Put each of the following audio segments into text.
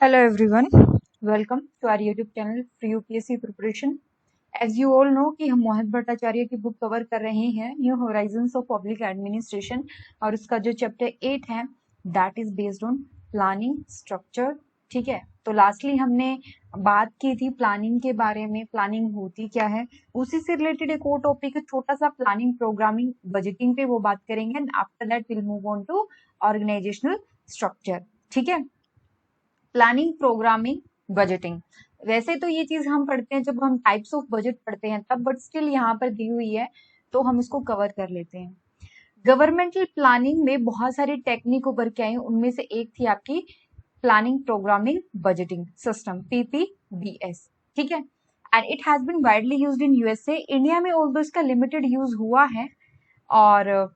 Hello everyone, welcome to our YouTube channel Free UPSC Preparation. As you all know कि हम मोहित भट्टाचार्य की book cover कर रहे हैं new Horizons of public administration और उसका जो चैप्टर 8 है that is based on planning structure. ठीक है, तो लास्टली हमने बात की थी प्लानिंग के बारे में, प्लानिंग होती क्या है, उसी से रिलेटेड एक और टॉपिक है छोटा सा प्लानिंग प्रोग्रामिंग बजटिंग पे, वो बात करेंगे and after that will move on to organizational structure. ठीक है, प्लानिंग प्रोग्रामिंग बजटिंग। वैसे तो ये चीज हम पढ़ते हैं जब हम टाइप्स ऑफ बजट पढ़ते हैं तब, बट स्टिल यहाँ पर दी हुई है तो हम इसको कवर कर लेते हैं। गवर्नमेंटल प्लानिंग में बहुत सारी टेक्निक उभर के आई, उनमें से एक थी आपकी planning programming budgeting system PPBS। ठीक है, and it has been widely used in USA. India में ऑल्दो इसका लिमिटेड यूज हुआ है और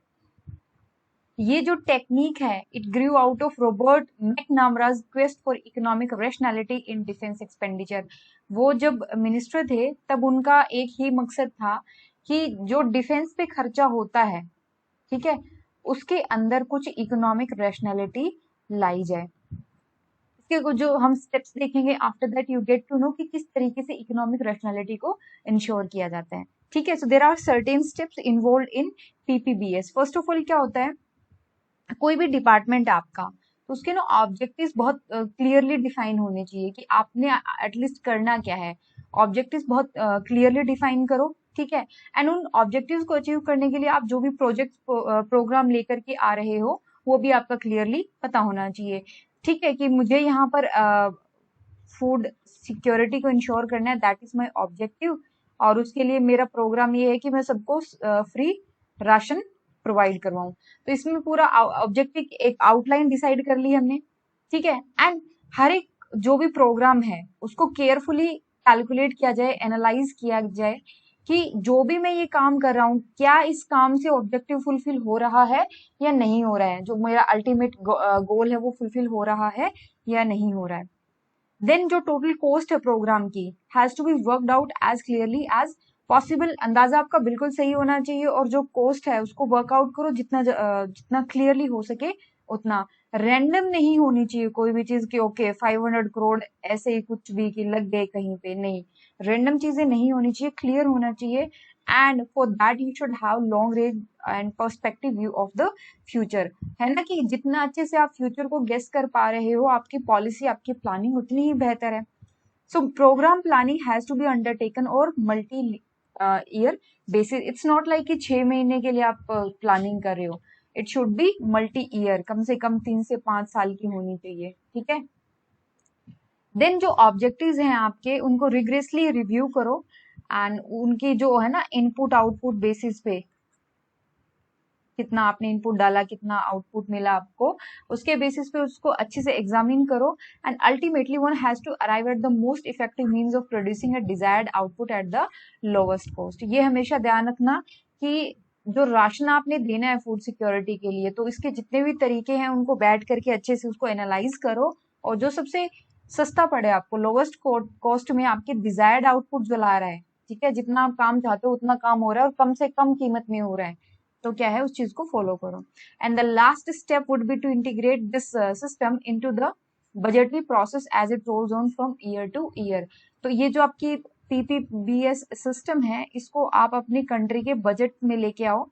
ये जो टेक्निक है it grew out of Robert McNamara's quest for economic rationality in defence expenditure. वो जब मिनिस्टर थे तब उनका एक ही मकसद था कि जो डिफेंस पे खर्चा होता है, ठीक है, उसके अंदर कुछ इकोनॉमिक रैशनैलिटी लाई जाए। इसके कुछ जो हम स्टेप्स देखेंगे after that you get to know कि किस तरीके से इकोनॉमिक रैशनैलिटी को इंश्योर किया जाता है। ठीक है, so there are certain steps involve in PPBS। First of all क्या होता है, कोई भी डिपार्टमेंट है आपका तो उसके ना ऑब्जेक्टिव्स बहुत क्लियरली डिफाइन होने चाहिए कि आपने एटलीस्ट करना क्या है। ऑब्जेक्टिव्स बहुत क्लियरली डिफाइन करो। ठीक है, एंड उन ऑब्जेक्टिव्स को अचीव करने के लिए आप जो भी प्रोजेक्ट प्रोग्राम लेकर के आ रहे हो वो भी आपका क्लियरली पता होना चाहिए। ठीक है, कि मुझे यहाँ पर फूड सिक्योरिटी को इंश्योर करना है, दैट इज माई ऑब्जेक्टिव, और उसके लिए मेरा प्रोग्राम ये है कि मैं सबको फ्री राशन प्रोवाइड करवाऊं। तो इसमें पूरा ऑब्जेक्टिव एक आउटलाइन डिसाइड कर ली हमने। ठीक है, एंड हर एक जो भी प्रोग्राम है उसको केयरफुली कैलकुलेट किया जाए, एनालाइज किया जाए कि जो भी मैं ये काम कर रहा हूँ क्या इस काम से ऑब्जेक्टिव फुलफिल हो रहा है या नहीं हो रहा है, जो मेरा अल्टीमेट गोल है वो फुलफिल हो रहा है या नहीं हो रहा है। देन जो टोटल कॉस्ट है प्रोग्राम की has to be worked out as clearly as possible. अंदाजा आपका बिल्कुल सही होना चाहिए और जो कॉस्ट है उसको वर्कआउट करो जितना क्लियरली हो सके उतना। रैंडम नहीं होनी चाहिए कोई भी चीज कि ओके 500 करोड़ ऐसे ही कुछ भी कि लग गए कहीं पे, नहीं, रैंडम चीजें नहीं होनी चाहिए, क्लियर होना चाहिए। And for that you should have long range and perspective view of the future. है ना, कि जितना अच्छे से आप फ्यूचर को गेस कर पा रहे हो, आपकी पॉलिसी आपकी प्लानिंग उतनी ही बेहतर है। So programme planning has to be undertaken और multi year basis. It's not like कि 6 महीने के लिए आप प्लानिंग कर रहे हो, it should be multi year, कम से कम 3 से 5 साल की होनी चाहिए। ठीक है, देन जो ऑब्जेक्टिव्स हैं आपके उनको रिग्रेसली रिव्यू करो एंड उनकी जो है ना इनपुट आउटपुट बेसिस पे, कितना आपने इनपुट डाला कितना आउटपुट मिला आपको, उसके बेसिस पे उसको अच्छे से एग्जामिन करो। And ultimately one has to arrive at the most effective means of producing a desired output at the lowest cost. ये हमेशा ध्यान रखना कि जो राशन आपने देना है फूड सिक्योरिटी के लिए, तो इसके जितने भी तरीके हैं उनको बैठ करके अच्छे से उसको एनालाइज करो और जो सबसे सस्ता पड़े आपको, लोवेस्ट कॉस्ट में आपके डिजायर्ड आउटपुट जो ला रहा है, ठीक है, जितना आप काम चाहते हो उतना काम हो रहा है और कम से कम कीमत में हो रहा है, तो क्या है उस चीज को फॉलो करो। And the last step would be to integrate this system into the budgetary process as it rolls on from year to year. तो ये जो आपकी PPBS सिस्टम है इसको आप अपनी कंट्री के बजट में लेके आओ,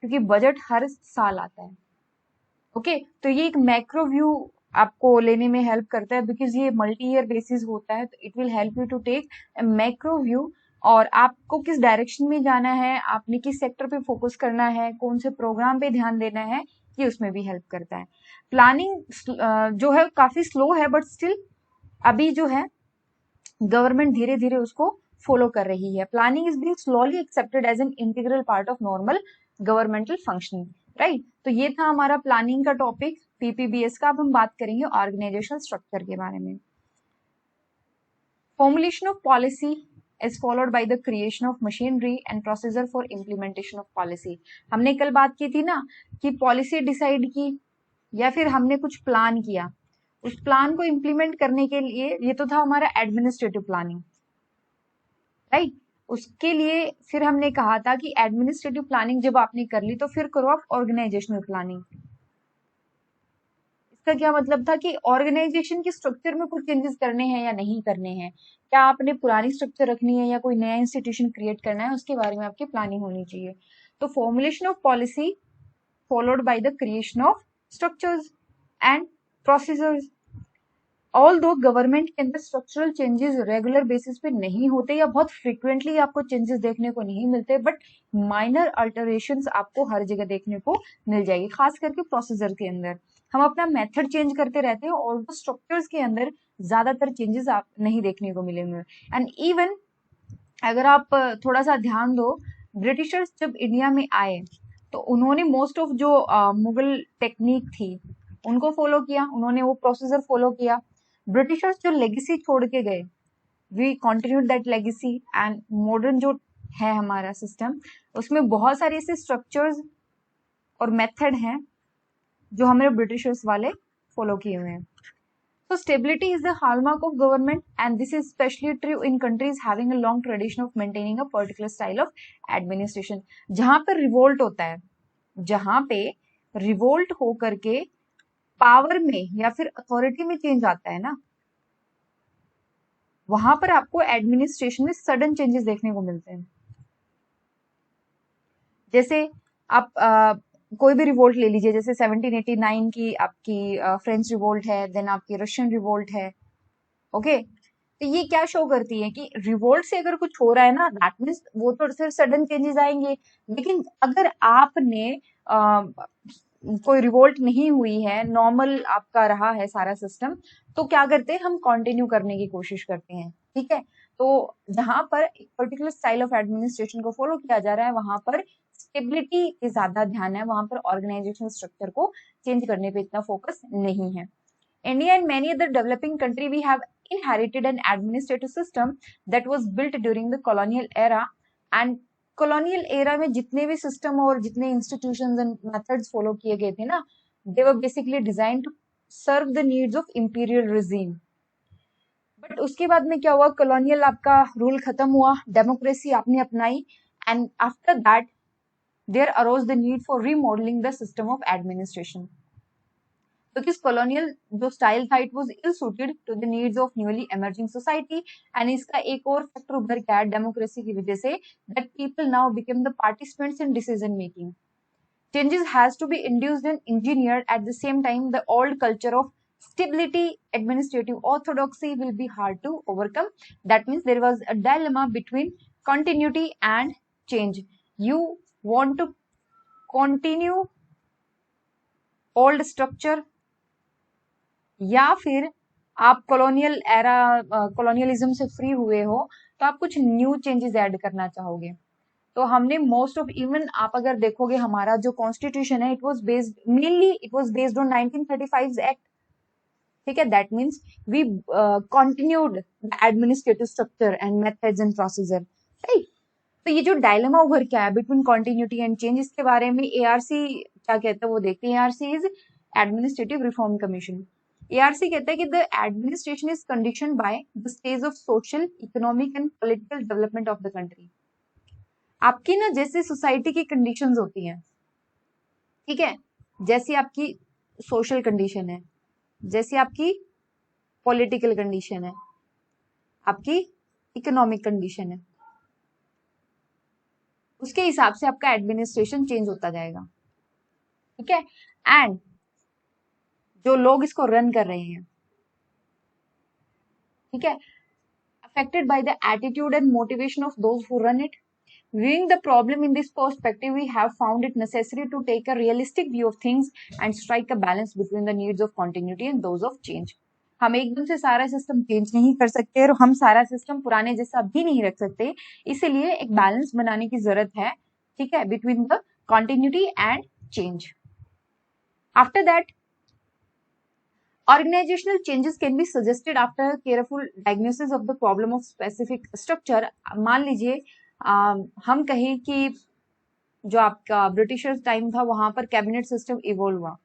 क्योंकि बजट हर साल आता है। ओके, तो ये एक मैक्रो व्यू आपको लेने में हेल्प करता है, बिकॉज ये मल्टी ईयर बेसिस होता है, तो it will help you to take a macro view और आपको किस डायरेक्शन में जाना है, आपने किस सेक्टर पे फोकस करना है, कौन से प्रोग्राम पे ध्यान देना है, ये उसमें भी हेल्प करता है। प्लानिंग जो है काफी स्लो है, बट स्टिल अभी जो है गवर्नमेंट धीरे धीरे उसको फॉलो कर रही है। Planning is being slowly accepted as an integral part of normal governmental functioning. Right, तो ये था हमारा प्लानिंग का टॉपिक PPBS का। अब हम बात करेंगे ऑर्गेनाइजेशनल स्ट्रक्चर के बारे में। Formulation of policy is followed by the creation of machinery and procedure for implementation of policy। हमने कल बात की थी ना कि पॉलिसी डिसाइड की या फिर हमने कुछ प्लान किया, उस प्लान को इम्प्लीमेंट करने के लिए ये तो था हमारा एडमिनिस्ट्रेटिव प्लानिंग, राइट। उसके लिए फिर हमने कहा था कि एडमिनिस्ट्रेटिव प्लानिंग जब आपने कर ली तो फिर करो आप ऑर्गेनाइजेशनल प्लानिंग। का क्या मतलब था कि ऑर्गेनाइजेशन के स्ट्रक्चर में कुछ चेंजेस करने हैं या नहीं करने हैं, क्या आपने पुरानी स्ट्रक्चर रखनी है या कोई नया इंस्टीट्यूशन क्रिएट करना है, उसके बारे में आपकी प्लानिंग होनी चाहिए। तो formulation of policy followed by the creation of structures and procedures। Although government के अंदर स्ट्रक्चरल चेंजेस रेगुलर बेसिस पे नहीं होते या बहुत फ्रिक्वेंटली आपको चेंजेस देखने को नहीं मिलते, बट माइनर अल्टरेशंस आपको हर जगह देखने को मिल जाएगी, खास करके प्रोसीजर के अंदर। हम अपना मेथड चेंज करते रहते हैं और स्ट्रक्चर्स के अंदर ज्यादातर चेंजेस आप नहीं देखने को मिलेंगे। एंड इवन अगर आप थोड़ा सा ध्यान दो, ब्रिटिशर्स जब इंडिया में आए तो उन्होंने मोस्ट ऑफ जो मुगल टेक्निक थी उनको फॉलो किया, उन्होंने वो प्रोसीजर फॉलो किया। ब्रिटिशर्स जो लेगेसी छोड़ के गए, we continued that legacy, and modern जो है हमारा सिस्टम, उसमें बहुत सारे ऐसे स्ट्रक्चर्स और मेथड हैं जो हमारे ब्रिटिशर्स वाले फॉलो किए हुए हैं। So stability is the hallmark of government, and this is especially true in countries having a long tradition of maintaining a particular style of administration। जहां पर रिवोल्ट होता है, जहां पे रिवोल्ट हो करके पावर में या फिर अथॉरिटी में चेंज आता है ना, वहां पर आपको एडमिनिस्ट्रेशन में सडन चेंजेस देखने को मिलते हैं। जैसे आप कोई भी रिवोल्ट ले लीजिए, जैसे 1789 की आपकी फ्रेंच रिवोल्ट है, देन आपकी रशियन रिवोल्ट है। ओके, तो ये क्या शो करती है कि रिवोल्ट से अगर कुछ हो रहा है ना, दैट मीन्स वो तो सिर्फ सडन चेंजेस आएंगे। लेकिन अगर आपने कोई रिवोल्ट नहीं हुई है, नॉर्मल आपका रहा है सारा सिस्टम, तो क्या करते हैं, हम कंटिन्यू करने की कोशिश करते हैं। ठीक है, तो जहां पर एक पर्टिकुलर स्टाइल ऑफ एडमिनिस्ट्रेशन को फॉलो किया जा रहा है, वहां पर स्टेबिलिटी पे ज्यादा ध्यान है, वहां पर ऑर्गेनाइजेशन स्ट्रक्चर को चेंज करने पे इतना फोकस नहीं है। India and many other developing countries, we have inherited an administrative system that was built during the colonial era, and colonial era में जितने भी सिस्टम और जितने institutions and methods follow किए गए थे ना, they were basically designed to serve the needs of imperial regime। But उसके बाद में क्या हुआ, colonial आपका रूल खत्म हुआ, डेमोक्रेसी आपने अपनाई, and after that there arose the need for remodeling the system of administration। because colonial जो स्टाइल था, it was ill suited to the needs of newly emerging society. And इसका एक और फैक्टर उभर के आया डेमोक्रेसी की वजह से, that people now become the participants in decision making. changes has to be induced and engineered at the same time। the old culture of stability, administrative orthodoxy will be hard to overcome। that means there was a dilemma between continuity and change। you want to continue old structure, या फिर आप colonial era, colonialism से free हुए हो तो आप कुछ new changes add करना चाहोगे। तो हमने मोस्ट ऑफ, इवन आप अगर देखोगे हमारा जो कॉन्स्टिट्यूशन है, it was based on 1935 act. ठीक है, that means we continued administrative structure and methods and procedure, right. तो ये जो डायलेमा उभर के आया बिटवीन कंटिन्यूटी एंड चेंज, इसके बारे में एआरसी क्या कहता है वो देखते हैं। ARC is administrative reform commission. ARC कहता है कि the administration is conditioned by the stage of social, economic and political development of the country. आपकी ना जैसे सोसाइटी की कंडीशंस होती हैं, ठीक है, जैसी आपकी सोशल कंडीशन है, जैसी आपकी पॉलिटिकल कंडीशन है, आपकी इकोनॉमिक कंडीशन है, उसके हिसाब से आपका एडमिनिस्ट्रेशन चेंज होता जाएगा। ठीक है, एंड जो लोग इसको रन कर रहे हैं, ठीक है, affected by the attitude and motivation of those who run it। Viewing the problem in this perspective, we have found it necessary to take a realistic view of things and strike a balance between the needs of continuity and those of change। हम एकदम से सारा system change नहीं कर सकते और हम सारा सिस्टम पुराने जैसा भी नहीं रख सकते, इसलिए एक बैलेंस बनाने की जरूरत है, ठीक है, between the continuity and change. After that, organizational changes can be suggested after careful diagnosis of the problem of specific structure। मान लीजिए हम कहें कि जो आपका ब्रिटिशर्स टाइम था, वहां पर कैबिनेट सिस्टम इवॉल्व हुआ,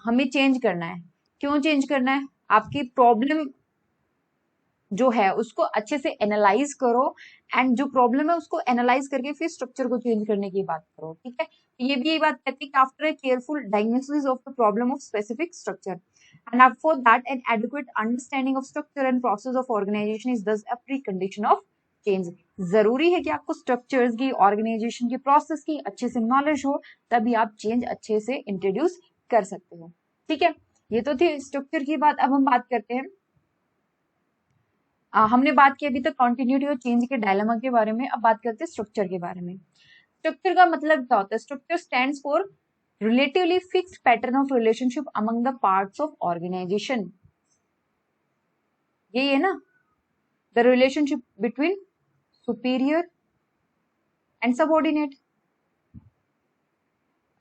हमें चेंज करना है। क्यों चेंज करना है? आपकी प्रॉब्लम जो है उसको अच्छे से एनालाइज करो, एंड जो प्रॉब्लम है उसको एनालाइज करके फिर स्ट्रक्चर को चेंज करने की बात करो, ठीक है। ये भी यही बात कहती है कि after a careful diagnosis of the problem of specific structure and for that an adequate understanding of structure and process of organisation is thus a precondition of change. जरूरी है कि आपको स्ट्रक्चर्स की, ऑर्गेनाइजेशन की, process की अच्छे से knowledge हो, तभी आप चेंज अच्छे से इंट्रोड्यूस कर सकते हो, ठीक है। ये तो थी स्ट्रक्चर की बात। अब हम बात करते हैं, हमने बात की अभी तक कॉन्टिन्यूटी और चेंज के डायलेमा के बारे में, अब बात करते हैं स्ट्रक्चर के बारे में। स्ट्रक्चर का मतलब क्या होता है? Structure stands for relatively fixed pattern of relationship among the parts of organization. यही है ना, the relationship between superior and subordinate.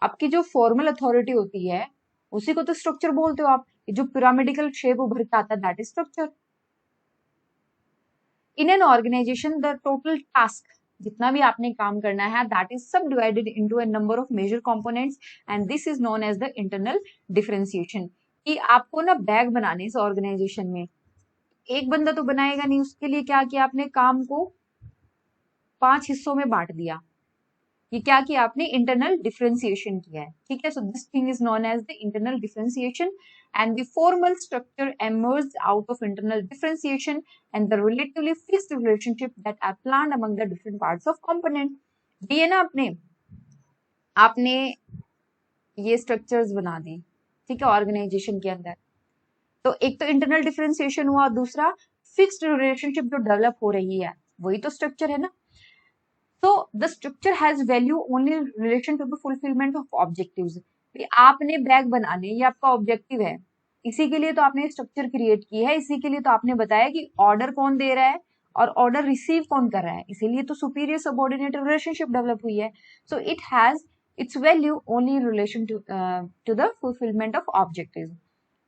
आपकी जो फॉर्मल अथॉरिटी होती है उसी को तो स्ट्रक्चर बोलते हो आप। जो पिरामिडिकल शेप उभर के आता है that is structure. In an organization the total task, जितना भी आपने काम करना है, दैट इज सब divided into a number of major components and this is known as the internal differentiation. कि आपको ना बैग बनाने इस ऑर्गेनाइजेशन में, एक बंदा तो बनाएगा नहीं, उसके लिए क्या किया आपने, काम को 5 हिस्सों में बांट दिया। ये क्या किया आपने, इंटरनल डिफरेंशिएशन किया है, ठीक है। So this thing is known as the internal differentiation and the formal structure emerged out of internal differentiation and the relatively fixed relationship that are planned among the different parts of component। ये ना आपने ये structures बना दी, ठीक है, organisation के अंदर। तो एक तो इंटरनल डिफरेंशिएशन हुआ, दूसरा फिक्स्ड रिलेशनशिप जो डेवलप हो रही है, वही तो स्ट्रक्चर है ना। So the structure has value only in relation to the fulfillment of objectives। आपने बैग बनाने, ये आपका ऑब्जेक्टिव है, इसी के लिए तो आपने स्ट्रक्चर क्रिएट की है, इसी के लिए तो आपने बताया कि ऑर्डर कौन दे रहा है और ऑर्डर रिसीव कौन कर रहा है, इसीलिए तो सुपीरियर सबऑर्डिनेट रिलेशनशिप डेवलप हुई है। So it has its value only in relation to the fulfilment of objectives.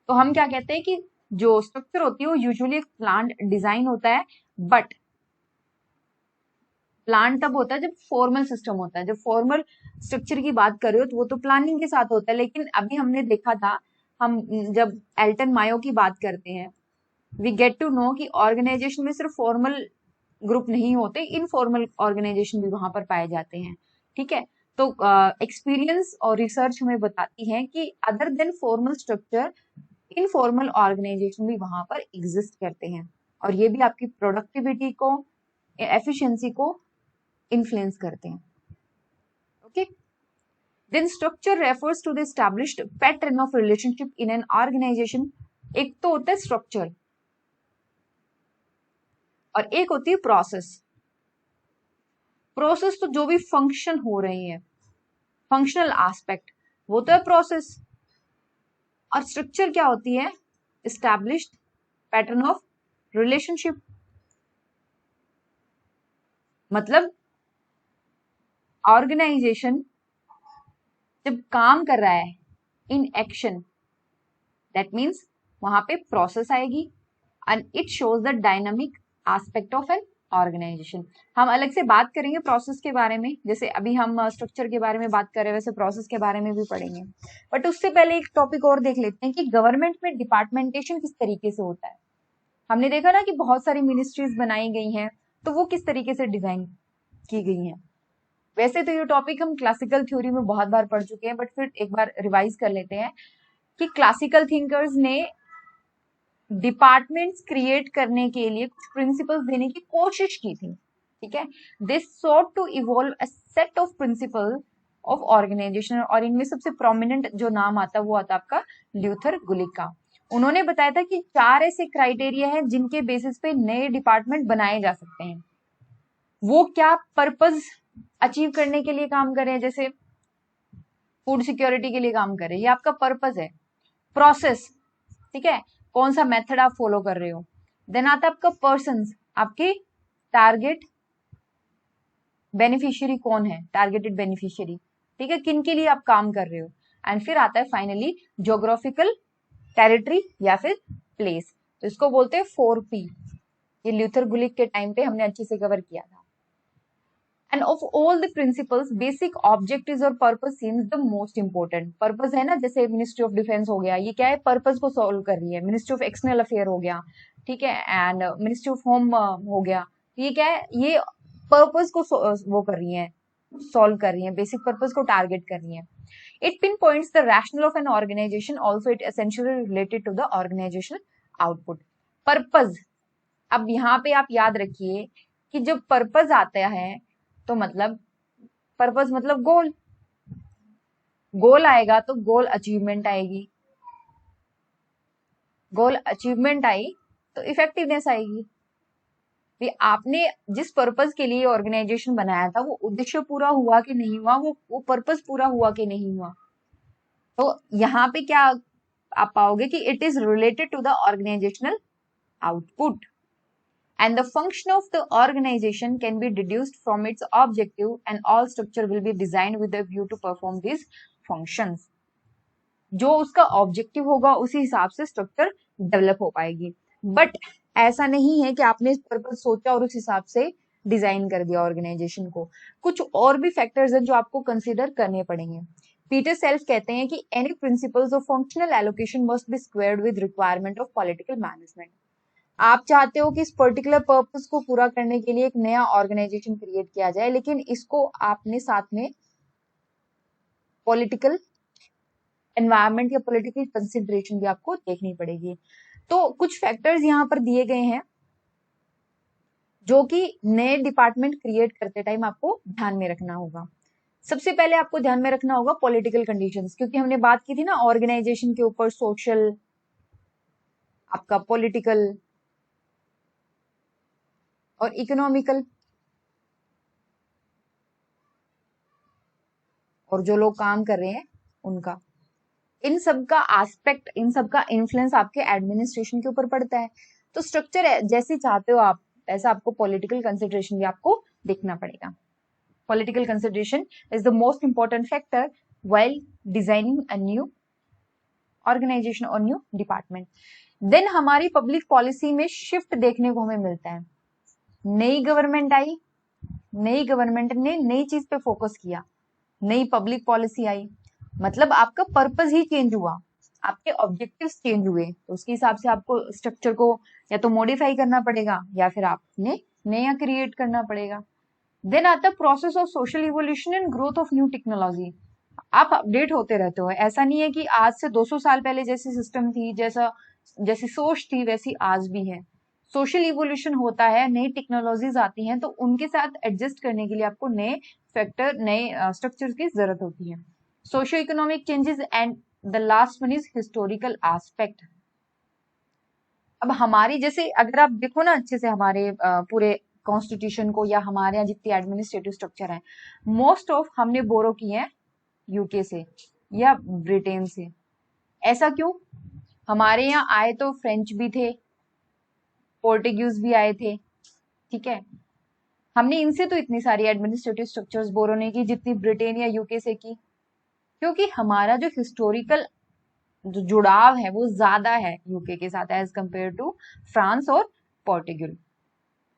तो हम क्या कहते हैं कि जो स्ट्रक्चर होती है वो यूजुअली एक प्लान डिजाइन होता है, बट प्लान तब होता है जब फॉर्मल सिस्टम होता है। जब फॉर्मल स्ट्रक्चर की बात कर रहे हो तो वो तो प्लानिंग के साथ होता है, लेकिन अभी हमने देखा था, हम जब एल्टन मायो की बात करते हैं, वी गेट टू नो कि ऑर्गेनाइजेशन में सिर्फ फॉर्मल ग्रुप नहीं होते, इनफॉर्मल ऑर्गेनाइजेशन भी वहां पर पाए जाते हैं, ठीक है। तो एक्सपीरियंस और रिसर्च हमें बताती है कि other than formal structure, informal organization भी वहां पर एग्जिस्ट करते हैं, और ये भी आपकी प्रोडक्टिविटी को, एफिशिएंसी को इन्फ्लुएंस करते हैं, okay. Then structure refers to the established pattern of relationship in an organization. एक तो होता है स्ट्रक्चर और एक होती है प्रोसेस। प्रोसेस तो जो भी फंक्शन हो रहे हैं, फंक्शनल एस्पेक्ट, वो तो है प्रोसेस। और स्ट्रक्चर क्या होती है, एस्टैब्लिश्ड पैटर्न ऑफ रिलेशनशिप। मतलब ऑर्गेनाइजेशन जब काम कर रहा है इन एक्शन, दैट मीन्स वहां पे प्रोसेस आएगी and it shows the dynamic aspect of an organization. हम अलग से बात करेंगे प्रोसेस के बारे में, जैसे अभी हम स्ट्रक्चर के बारे में बात कर रहे हैं वैसे प्रोसेस के बारे में भी पढ़ेंगे। बट उससे पहले एक टॉपिक और देख लेते हैं कि गवर्नमेंट में डिपार्टमेंटेशन किस तरीके से होता है। हमने देखा ना कि बहुत सारी मिनिस्ट्रीज बनाई गई हैं, तो वो किस तरीके से डिजाइन की गई हैं। वैसे तो ये टॉपिक हम क्लासिकल थ्योरी में बहुत बार पढ़ चुके हैं, बट फिर एक बार रिवाइज कर लेते हैं कि क्लासिकल थिंकर्स ने डिपार्टमेंट्स क्रिएट करने के लिए कुछ प्रिंसिपल्स देने की कोशिश की थी, ठीक है। This sought to evolve a set of principle of organization, और इनमें सबसे प्रोमिनेंट जो नाम आता है वो आता है आपका ल्यूथर गुलिक का। उन्होंने बताया था कि 4 ऐसे क्राइटेरिया हैं जिनके बेसिस पे नए डिपार्टमेंट बनाए जा सकते हैं। वो क्या पर्पस अचीव करने के लिए काम करें, जैसे फूड सिक्योरिटी के लिए काम करें, ये आपका पर्पस है। प्रोसेस, ठीक है, कौन सा मेथड आप फॉलो कर रहे हो। देन आता है आपका पर्सन्स, आपके टारगेट बेनिफिशियरी कौन है, टारगेटेड बेनिफिशियरी, ठीक है, किन के लिए आप काम कर रहे हो। एंड फिर आता है फाइनली ज्योग्राफिकल टेरिटरी या फिर प्लेस, तो इसको बोलते हैं 4P। ये ल्यूथर गुलिक के टाइम पे हमने अच्छे से कवर किया था। And of all the principles basic objectives और purpose seems the most important. Purpose है ना, जैसे मिनिस्ट्री ऑफ डिफेंस हो गया, ये क्या है, पर्पस को सॉल्व कर रही है। मिनिस्ट्री ऑफ एक्सटर्नल अफेयर हो गया, ठीक है, एंड मिनिस्ट्री ऑफ होम हो गया। ये क्या है, ये पर्पस को वो कर रही है, सॉल्व कर रही है, बेसिक पर्पस को टारगेट कर रही है। It pinpoints the rationale of an organization. Also, it essentially related to the organizational output. Purpose. अब यहाँ पे आप याद रखिए कि जब पर्पस आता है तो मतलब पर्पस मतलब गोल, गोल आएगा तो गोल अचीवमेंट आएगी, गोल अचीवमेंट आई तो इफेक्टिवनेस आएगी। भी आपने जिस पर्पस के लिए ऑर्गेनाइजेशन बनाया था वो उद्देश्य पूरा हुआ कि नहीं हुआ, वो पर्पस पूरा हुआ कि नहीं हुआ। तो यहाँ पे क्या आप पाओगे कि it is related to the organizational output and the function of the organization can be deduced from its objective and all structure will be designed with a view to perform these functions. जो उसका objective होगा उसी हिसाब से structure develop हो पाएगी। But ऐसा नहीं है कि आपने पर्पस सोचा और उस हिसाब से डिजाइन कर दिया ऑर्गेनाइजेशन को, कुछ और भी फैक्टर्स हैं जो आपको कंसीडर करने पड़ेंगे। पीटर सेल्फ कहते हैं कि any principles of functional allocation must be squared with requirement of political management. आप चाहते हो कि इस पर्टिकुलर पर्पस को पूरा करने के लिए एक नया ऑर्गेनाइजेशन क्रिएट किया जाए, लेकिन इसको आपने साथ में पॉलिटिकल एनवायरनमेंट या पॉलिटिकल कंसिडरेशन भी आपको देखनी पड़ेगी। तो कुछ फैक्टर्स यहाँ पर दिए गए हैं जो कि नए डिपार्टमेंट क्रिएट करते टाइम आपको ध्यान में रखना होगा। सबसे पहले आपको ध्यान में रखना होगा पॉलिटिकल कंडीशंस, क्योंकि हमने बात की थी ना ऑर्गेनाइजेशन के ऊपर सोशल, आपका पॉलिटिकल और इकोनॉमिकल, और जो लोग काम कर रहे हैं उनका, इन सब का एस्पेक्ट, इन सब का इन्फ्लुएंस आपके एडमिनिस्ट्रेशन के ऊपर पड़ता है। तो स्ट्रक्चर जैसे चाहते हो आप ऐसा आपको पॉलिटिकल कंसिडरेशन भी आपको देखना पड़ेगा। Political consideration is the most important factor while designing a new organization और न्यू डिपार्टमेंट। देन हमारी पब्लिक पॉलिसी में शिफ्ट देखने को हमें मिलता है। नई गवर्नमेंट आई, नई गवर्नमेंट ने नई चीज पे फोकस किया, नई पब्लिक पॉलिसी आई, मतलब आपका पर्पस ही चेंज हुआ, आपके ऑब्जेक्टिव्स चेंज हुए, तो उसके हिसाब से आपको स्ट्रक्चर को या तो मॉडिफाई करना पड़ेगा या फिर आपने नया क्रिएट करना पड़ेगा। देन आता है process of social evolution and growth of new technology. आप अपडेट होते रहते हो, ऐसा नहीं है कि आज से 200 साल पहले जैसी सिस्टम थी, जैसी सोच थी वैसी आज भी है। सोशल इवोल्यूशन होता है, नई टेक्नोलॉजीज आती हैं, तो उनके साथ एडजस्ट करने के लिए आपको नए फैक्टर, नए स्ट्रक्चर्स की जरूरत होती है। Socio economic changes and the last one is historical aspect. अब हमारी जैसे अगर आप देखो ना अच्छे से हमारे पूरे कॉन्स्टिट्यूशन को या हमारे यहाँ जितनी एडमिनिस्ट्रेटिव स्ट्रक्चर है, मोस्ट ऑफ हमने बोरो की है यूके से या ब्रिटेन से। ऐसा क्यों? हमारे यहाँ आए तो फ्रेंच भी थे, पोर्टुगीज भी आए थे, ठीक है, हमने इनसे तो इतनी सारी एडमिनिस्ट्रेटिव स्ट्रक्चर्स बोरो नहीं की जितनी ब्रिटेन या यूके से की, क्योंकि हमारा जो हिस्टोरिकल जो जुड़ाव है वो ज्यादा है यूके के साथ एज कंपेयर टू फ्रांस और पोर्टुगल।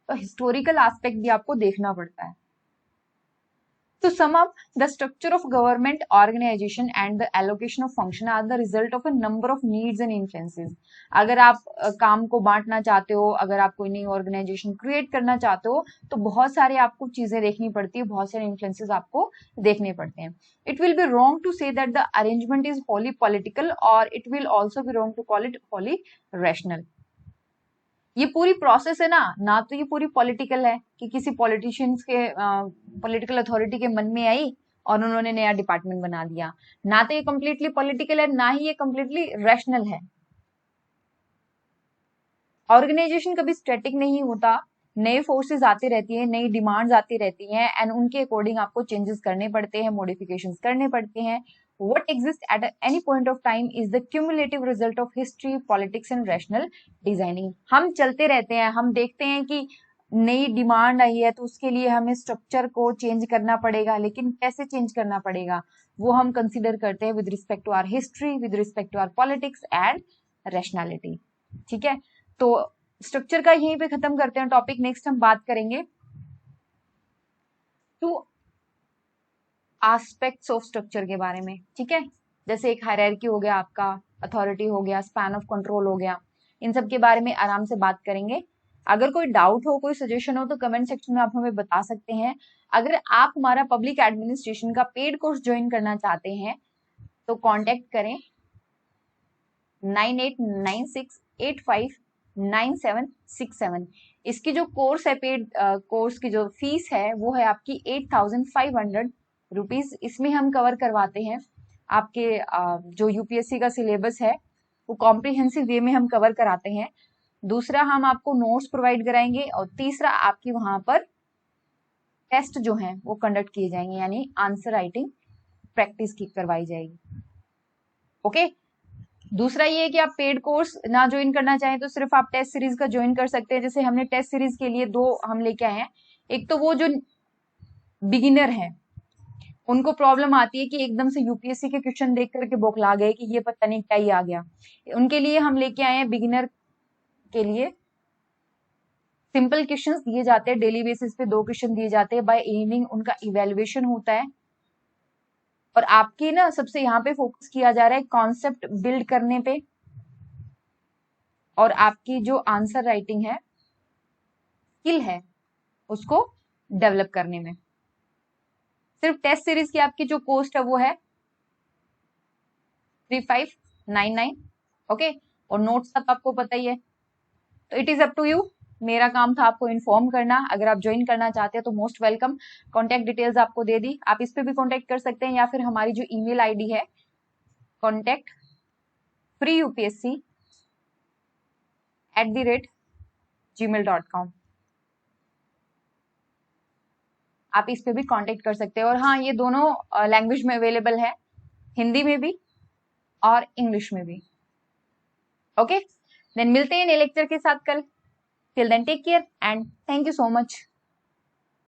तो हिस्टोरिकल एस्पेक्ट भी आपको देखना पड़ता है। To sum up, the structure of government organization and the allocation of function are the result of a number of needs and influences. अगर आप काम को बांटना चाहते हो, अगर आप कोई नई ऑर्गेनाइजेशन क्रिएट करना चाहते हो, तो बहुत सारे आपको चीजें देखनी पड़ती है, बहुत सारे इन्फ्लुएंसेस आपको देखने पड़ते हैं। It will be wrong to say that the arrangement is wholly political, or it will also be wrong to call it wholly rational. ये पूरी प्रोसेस है ना तो ये पूरी पॉलिटिकल है कि किसी पॉलिटिशियंस के पॉलिटिकल अथॉरिटी के मन में आई और उन्होंने नया डिपार्टमेंट बना दिया, ना तो ये कम्प्लीटली पॉलिटिकल है ना ही ये कम्प्लीटली रैशनल है। ऑर्गेनाइजेशन कभी स्टैटिक नहीं होता, नए फोर्सेस आती रहती है, नई डिमांड्स आती रहती हैं, एंड उनके अकॉर्डिंग आपको चेंजेस करने पड़ते हैं, मॉडिफिकेशंस करने पड़ते हैं। What exists at any point of time is the cumulative result of history, politics and rational designing. हम चलते रहते हैं, हम देखते हैं कि नई डिमांड आई है तो उसके लिए हमें स्ट्रक्चर को चेंज करना पड़ेगा, लेकिन कैसे चेंज करना पड़ेगा वो हम कंसिडर करते हैं with respect to our history, with respect to our politics and rationality. ठीक है, तो स्ट्रक्चर का यहीं पे खत्म करते हैं टॉपिक। नेक्स्ट हम बात करेंगे टू एस्पेक्ट्स ऑफ स्ट्रक्चर के बारे में। ठीक है, जैसे एक हायरार्की हो गया, आपका अथॉरिटी हो गया, स्पैन ऑफ कंट्रोल हो गया, इन सब के बारे में आराम से बात करेंगे। अगर कोई डाउट हो, कोई सजेशन हो तो कमेंट सेक्शन में आप हमें बता सकते हैं। अगर आप हमारा पब्लिक एडमिनिस्ट्रेशन का पेड कोर्स ज्वाइन करना चाहते हैं तो कांटेक्ट करें 9896859767। इसकी जो कोर्स है, पेड कोर्स की जो फीस है वो है आपकी 8500 रुपीज। इसमें हम कवर करवाते हैं आपके जो यूपीएससी का सिलेबस है वो कॉम्प्रिहेंसिव वे में हम कवर कराते हैं। दूसरा, हम आपको नोट्स प्रोवाइड कराएंगे और तीसरा, आपकी वहां पर टेस्ट जो हैं वो कंडक्ट किए जाएंगे, यानी आंसर राइटिंग प्रैक्टिस की करवाई जाएगी। ओके, दूसरा ये है कि आप पेड कोर्स ना ज्वाइन करना चाहें तो सिर्फ आप टेस्ट सीरीज का ज्वाइन कर सकते हैं। जैसे हमने टेस्ट सीरीज के लिए 2 हम लेके आए हैं। एक तो वो जो बिगिनर है उनको प्रॉब्लम आती है कि एकदम से यूपीएससी के क्वेश्चन देख करके बौखला गए कि ये पता नहीं क्या ही आ गया। उनके लिए हम लेके आए हैं, बिगिनर के लिए सिंपल क्वेश्चंस दिए जाते हैं, डेली बेसिस पे 2 क्वेश्चन दिए जाते हैं, बाय इवनिंग उनका इवेल्युएशन होता है। और आपकी ना सबसे यहाँ पे फोकस किया जा रहा है कॉन्सेप्ट बिल्ड करने पे और आपकी जो आंसर राइटिंग है, स्किल है, उसको डेवलप करने में। सिर्फ टेस्ट सीरीज की आपकी जो कॉस्ट है वो है 3599। ओके, और नोट्स का तो आपको पता ही है। तो it is up to you, मेरा काम था आपको इन्फॉर्म करना। अगर आप ज्वाइन करना चाहते हैं तो मोस्ट वेलकम। कॉन्टेक्ट डिटेल्स आपको दे दी, आप इस पे भी कॉन्टेक्ट कर सकते हैं या फिर हमारी जो ईमेल आईडी है contactfreeupsc@gmail.com, आप इस पे भी कांटेक्ट कर सकते हैं। और हाँ, ये दोनों लैंग्वेज में अवेलेबल है, हिंदी में भी और इंग्लिश में भी। ओके, देन मिलते हैं नए लेक्चर के साथ कल। Till then take care and thank you so much.